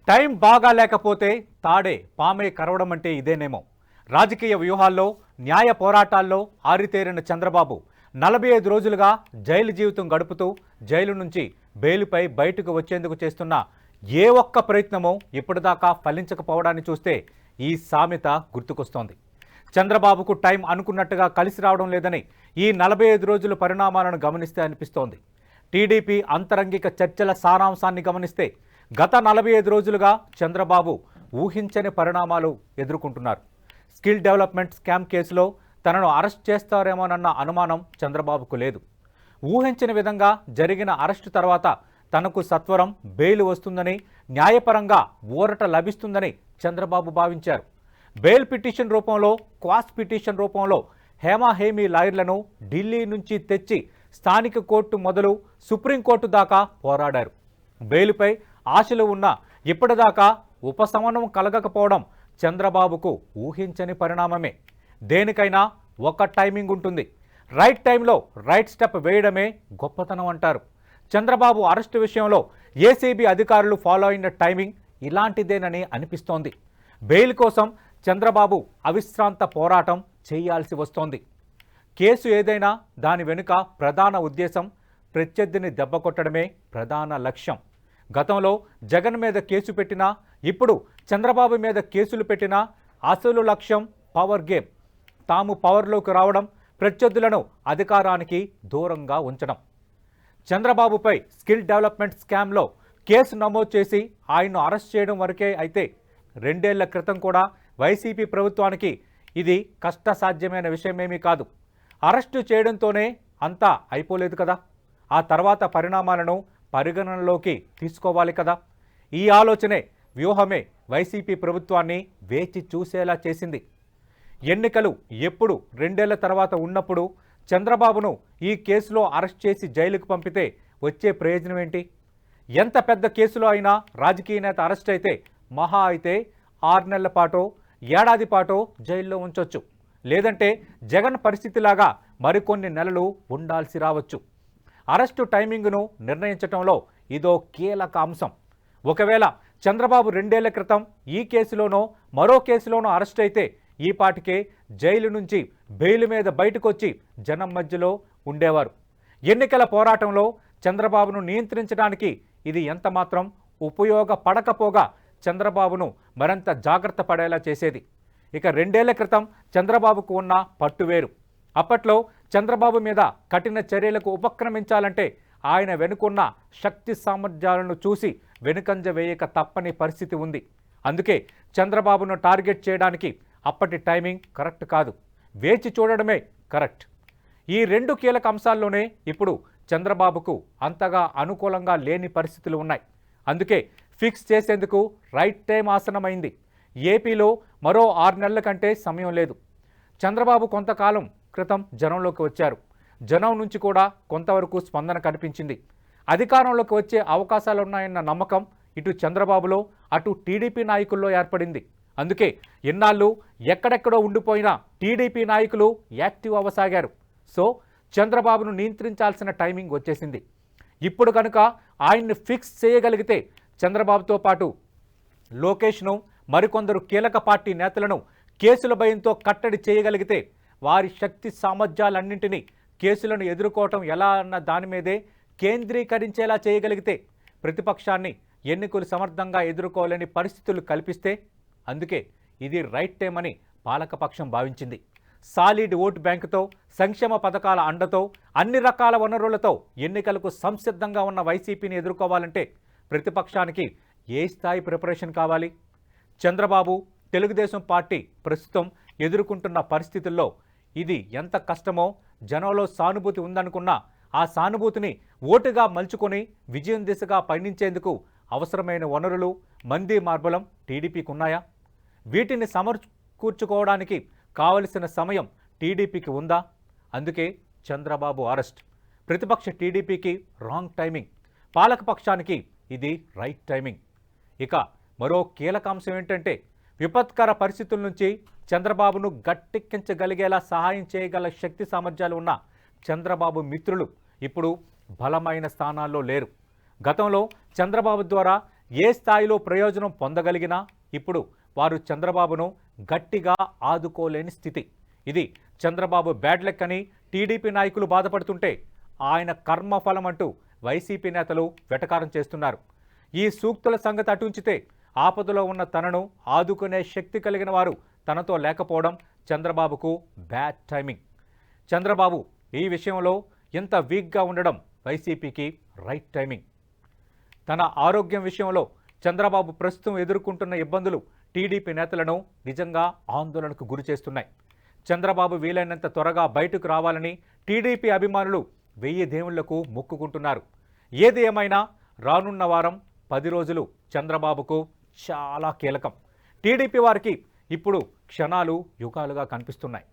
Time బాగా లేకపోతే తాడే పామే కరవడం అంటే ఇదేనేమో. రాజకీయ వ్యూహాల్లో న్యాయ పోరాటాల్లో ఆరితేరిన చంద్రబాబు 45 రోజులుగా జైలు జీవితం గడుపుతూ జైలు నుంచి బెయిలుపై బయటకు వచ్చేందుకు చేస్తున్న ఏ ఒక్క ప్రయత్నమో ఇప్పటిదాకా ఫలించకపోవడాన్ని చూస్తే ఈ సామెత గుర్తుకొస్తోంది. చంద్రబాబుకు టైం అనుకున్నట్టుగా కలిసి రావడం లేదని ఈ 45 రోజుల పరిణామాలను గమనిస్తే అనిపిస్తోంది. టీడీపీ అంతరంగిక చర్చల సారాంశాన్ని గమనిస్తే గత 45 రోజులుగా చంద్రబాబు ఊహించని పరిణామాలు ఎదుర్కొంటున్నారు. స్కిల్ డెవలప్మెంట్ స్కామ్ కేసులో తనను అరెస్ట్ చేస్తారేమోనన్న అనుమానం చంద్రబాబుకు లేదు. ఊహించని విధంగా జరిగిన అరెస్టు తర్వాత తనకు సత్వరం బెయిల్ వస్తుందని, న్యాయపరంగా ఊరట లభిస్తుందని చంద్రబాబు భావించారు. బెయిల్ పిటిషన్ రూపంలో, క్వాస్ పిటిషన్ రూపంలో హేమాహేమీ లాయర్లను ఢిల్లీ నుంచి తెచ్చి స్థానిక కోర్టు మొదలు సుప్రీంకోర్టు దాకా పోరాడారు. బెయిలుపై ఆశలు ఉన్నా ఇప్పటిదాకా ఉపశమనం కలగకపోవడం చంద్రబాబుకు ఊహించని పరిణామమే. దేనికైనా ఒక టైమింగ్ ఉంటుంది. రైట్ టైంలో రైట్ స్టెప్ వేయడమే గొప్పతనం అంటారు. చంద్రబాబు అరెస్టు విషయంలో ఏసీబీ అధికారులు ఫాలో అయిన టైమింగ్ ఇలాంటిదేనని అనిపిస్తోంది. బెయిల్ కోసం చంద్రబాబు అవిశ్రాంత పోరాటం చేయాల్సి వస్తోంది. కేసు ఏదైనా దాని వెనుక ప్రధాన ఉద్దేశం ప్రత్యర్థిని దెబ్బకొట్టడమే ప్రధాన లక్ష్యం. గతంలో జగన్ మీద కేసు పెట్టినా, ఇప్పుడు చంద్రబాబు మీద కేసులు పెట్టినా అసలు లక్ష్యం పవర్ గేమ్. తాము పవర్లోకి రావడం, ప్రత్యర్థులను అధికారానికి దూరంగా ఉంచడం. చంద్రబాబుపై స్కిల్ డెవలప్మెంట్ స్కామ్లో కేసు నమోదు చేసి ఆయన్ను అరెస్ట్ చేయడం వరకే అయితే 2 ఏళ్ల క్రితం కూడా వైసీపీ ప్రభుత్వానికి ఇది కష్టసాధ్యమైన విషయమేమీ కాదు. అరెస్టు చేయడంతోనే అంతా అయిపోలేదు కదా. ఆ తర్వాత పరిణామాలను పరిగణనలోకి తీసుకోవాలి కదా. ఈ ఆలోచనే, వ్యూహమే వైసీపీ ప్రభుత్వాన్ని వేచి చూసేలా చేసింది. ఎన్నికలు ఎప్పుడు 2 ఏళ్ల తర్వాత ఉన్నప్పుడు చంద్రబాబును ఈ కేసులో అరెస్ట్ చేసి జైలుకు పంపితే వచ్చే ప్రయోజనం ఏంటి? ఎంత పెద్ద కేసులో అయినా రాజకీయ నేత అరెస్ట్ అయితే మహా అయితే 6 నెలల పాటో, ఏడాది పాటో జైల్లో ఉంచొచ్చు. లేదంటే జగన్ పరిస్థితిలాగా మరికొన్ని నెలలు ఉండాల్సి రావచ్చు. అరెస్టు టైమింగ్ను నిర్ణయించడంలో ఇదో కీలక అంశం. ఒకవేళ చంద్రబాబు 2 ఏళ్ల క్రితం ఈ కేసులోనో మరో కేసులోనో అరెస్ట్ అయితే ఈ పాటికే జైలు నుంచి బెయిల్ మీద బయటకొచ్చి జనం మధ్యలో ఉండేవారు. ఎన్నికల పోరాటంలో చంద్రబాబును నియంత్రించడానికి ఇది ఎంతమాత్రం ఉపయోగపడకపోగా చంద్రబాబును మరింత జాగ్రత్త పడేలా చేసేది. ఇక 2 ఏళ్ల క్రితం చంద్రబాబుకు ఉన్న పట్టువేరు. అప్పట్లో చంద్రబాబు మీద కఠిన చర్యలకు ఉపక్రమించాలంటే ఆయన వెనుకున్న శక్తి సామర్థ్యాలను చూసి వెనుకంజ వేయక తప్పని పరిస్థితి ఉంది. అందుకే చంద్రబాబును టార్గెట్ చేయడానికి అప్పటి టైమింగ్ కరెక్ట్ కాదు, వేచి చూడడమే కరెక్ట్. ఈ 2 కీలక అంశాల్లోనే ఇప్పుడు చంద్రబాబుకు అంతగా అనుకూలంగా లేని పరిస్థితులు ఉన్నాయి. అందుకే ఫిక్స్ చేసేందుకు రైట్ టైం ఆసనమైంది. ఏపీలో మరో 6 నెలల కంటే సమయం లేదు. చంద్రబాబు కొంతకాలం క్రితం జనంలోకి వచ్చారు. జనం నుంచి కూడా కొంతవరకు స్పందన కనిపించింది. అధికారంలోకి వచ్చే అవకాశాలున్నాయన్న నమ్మకం ఇటు చంద్రబాబులో, అటు టీడీపీ నాయకుల్లో ఏర్పడింది. అందుకే ఇన్నాళ్ళు ఎక్కడెక్కడో ఉండిపోయిన టీడీపీ నాయకులు యాక్టివ్ అవ్వసాగారు. సో చంద్రబాబును నియంత్రించాల్సిన టైమింగ్ వచ్చేసింది. ఇప్పుడు కనుక ఆయన్ని ఫిక్స్ చేయగలిగితే చంద్రబాబుతో పాటు లోకేష్ను, మరికొందరు కీలక పార్టీ నేతలను కేసుల భయంతో కట్టడి చేయగలిగితే, వారి శక్తి సామర్థ్యాలన్నింటినీ కేసులను ఎదుర్కోవటం ఎలా అన్న దాని మీదే కేంద్రీకరించేలా చేయగలిగితే, ప్రతిపక్షాన్ని ఎన్నికలు సమర్థంగా ఎదుర్కోలేని పరిస్థితులు కల్పిస్తే, అందుకే ఇది రైట్ టైం అని పాలకపక్షం భావించింది. సాలిడ్ ఓటు బ్యాంకుతో, సంక్షేమ పథకాల అండతో, అన్ని రకాల వనరులతో ఎన్నికలకు సంసిద్ధంగా ఉన్న వైసీపీని ఎదుర్కోవాలంటే ప్రతిపక్షానికి ఏ స్థాయి ప్రిపరేషన్ కావాలి? చంద్రబాబు, తెలుగుదేశం పార్టీ ప్రస్తుతం ఎదుర్కొంటున్న పరిస్థితుల్లో ఇది ఎంత కష్టమో జనంలో సానుభూతి ఉందనుకున్నా ఆ సానుభూతిని ఓటుగా మలుచుకొని విజయం దిశగా పయనించేందుకు అవసరమైన వనరులు, మంది మార్బలం టీడీపీకి ఉన్నాయా? వీటిని సమకూర్చుకోవడానికి కావలసిన సమయం టీడీపీకి ఉందా? అందుకే చంద్రబాబు అరెస్ట్. ప్రతిపక్ష టీడీపీకి రాంగ్ టైమింగ్, పాలకపక్షానికి ఇది రైట్ టైమింగ్. ఇక మరో కీలక అంశం ఏంటంటే, విపత్కర పరిస్థితుల నుంచి చంద్రబాబును గట్టెక్కించగలిగేలా సహాయం చేయగల శక్తి సామర్థ్యాలు ఉన్న చంద్రబాబు మిత్రులు ఇప్పుడు బలమైన స్థానాల్లో లేరు. గతంలో చంద్రబాబు ద్వారా ఏ స్థాయిలో ప్రయోజనం పొందగలిగినా ఇప్పుడు వారు చంద్రబాబును గట్టిగా ఆదుకోలేని స్థితి. ఇది చంద్రబాబు బ్యాడ్ లక్ అని టీడీపీ నాయకులు బాధపడుతుంటే ఆయన కర్మఫలం అంటూ వైసీపీ నేతలు వెటకారం చేస్తున్నారు. ఈ సూక్తుల సంగతి అటుంచితే ఆపదలో ఉన్న తనను ఆదుకునే శక్తి కలిగిన వారు తనతో లేకపోవడం చంద్రబాబుకు బ్యాడ్ టైమింగ్. చంద్రబాబు ఈ విషయంలో ఎంత వీక్గా ఉండడం వైసీపీకి రైట్ టైమింగ్. తన ఆరోగ్యం విషయంలో చంద్రబాబు ప్రస్తుతం ఎదుర్కొంటున్న ఇబ్బందులు టీడీపీ నేతలను నిజంగా ఆందోళనకు గురి చేస్తున్నాయి. చంద్రబాబు వీలైనంత త్వరగా బయటకు రావాలని టీడీపీ అభిమానులు 1000 దేవుళ్లకు మొక్కుకుంటున్నారు. ఏది ఏమైనా రానున్న వారం 10 రోజులు చంద్రబాబుకు చాలా కీలకం. టీడీపీ వారికి ఇప్పుడు క్షణాలు యుగాలుగా కనిపిస్తున్నాయి.